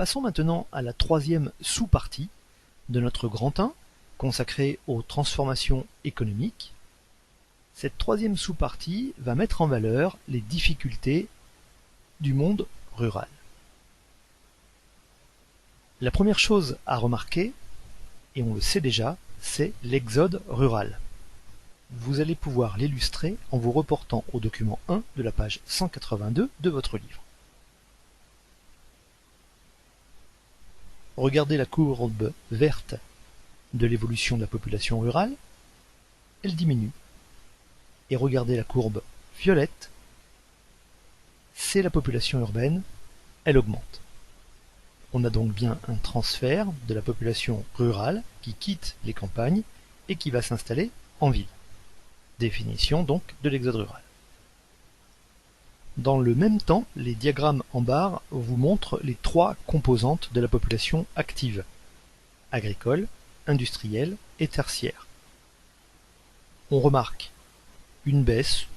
Passons maintenant à la troisième sous-partie de notre grand 1, consacrée aux transformations économiques. Cette troisième sous-partie va mettre en valeur les difficultés du monde rural. La première chose à remarquer, et on le sait déjà, c'est l'exode rural. Vous allez pouvoir l'illustrer en vous reportant au document 1 de la page 182 de votre livre. Regardez la courbe verte de l'évolution de la population rurale, elle diminue. Et regardez la courbe violette, c'est la population urbaine, elle augmente. On a donc bien un transfert de la population rurale qui quitte les campagnes et qui va s'installer en ville. Définition donc de l'exode rural. Dans le même temps, les diagrammes en barre vous montrent les trois composantes de la population active: agricole, industrielle et tertiaire. On remarque une baisse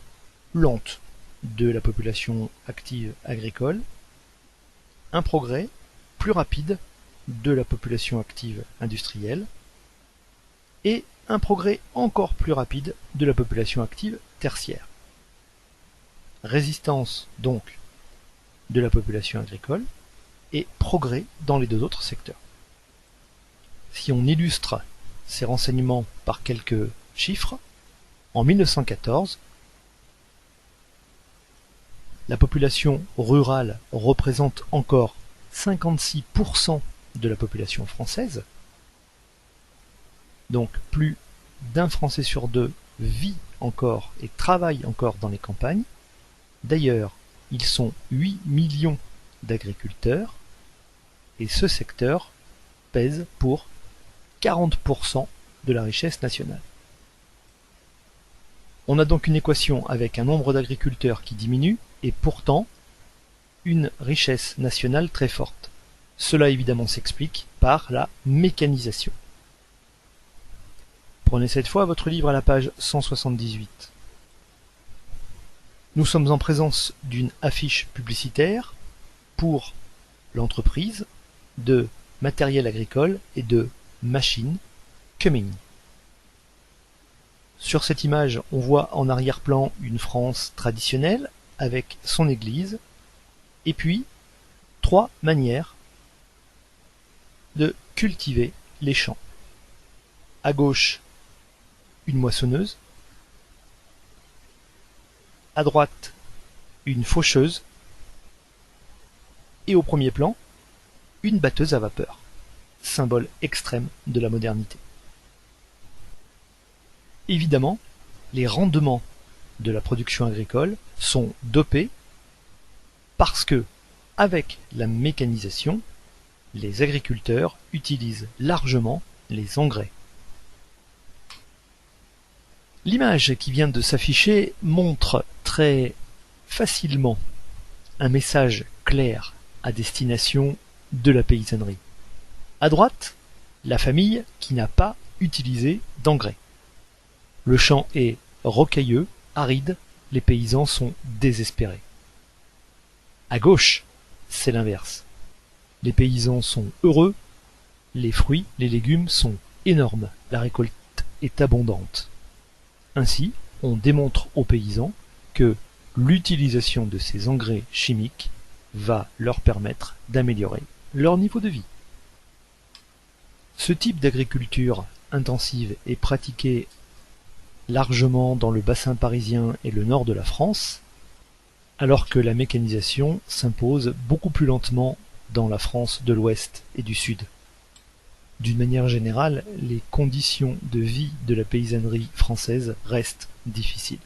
lente de la population active agricole, un progrès plus rapide de la population active industrielle et un progrès encore plus rapide de la population active tertiaire. Résistance donc de la population agricole et progrès dans les deux autres secteurs. Si on illustre ces renseignements par quelques chiffres, en 1914, la population rurale représente encore 56% de la population française. Donc plus d'un Français sur deux vit encore et travaille encore dans les campagnes. D'ailleurs, ils sont 8 millions d'agriculteurs et ce secteur pèse pour 40% de la richesse nationale. On a donc une équation avec un nombre d'agriculteurs qui diminue et pourtant une richesse nationale très forte. Cela évidemment s'explique par la mécanisation. Prenez cette fois votre livre à la page 178. Nous sommes en présence d'une affiche publicitaire pour l'entreprise de matériel agricole et de machines Cumming. Sur cette image, on voit en arrière-plan une France traditionnelle avec son église et puis trois manières de cultiver les champs. À gauche, une moissonneuse. À droite, une faucheuse. Et au premier plan, une batteuse à vapeur, symbole extrême de la modernité. Évidemment, les rendements de la production agricole sont dopés parce que, avec la mécanisation, les agriculteurs utilisent largement les engrais. L'image qui vient de s'afficher montre très facilement un message clair à destination de la paysannerie. À droite, la famille qui n'a pas utilisé d'engrais. Le champ est rocailleux, aride, les paysans sont désespérés. À gauche, c'est l'inverse. Les paysans sont heureux, les fruits, les légumes sont énormes, la récolte est abondante. Ainsi, on démontre aux paysans que l'utilisation de ces engrais chimiques va leur permettre d'améliorer leur niveau de vie. Ce type d'agriculture intensive est pratiqué largement dans le bassin parisien et le nord de la France, alors que la mécanisation s'impose beaucoup plus lentement dans la France de l'Ouest et du Sud. D'une manière générale, les conditions de vie de la paysannerie française restent difficiles.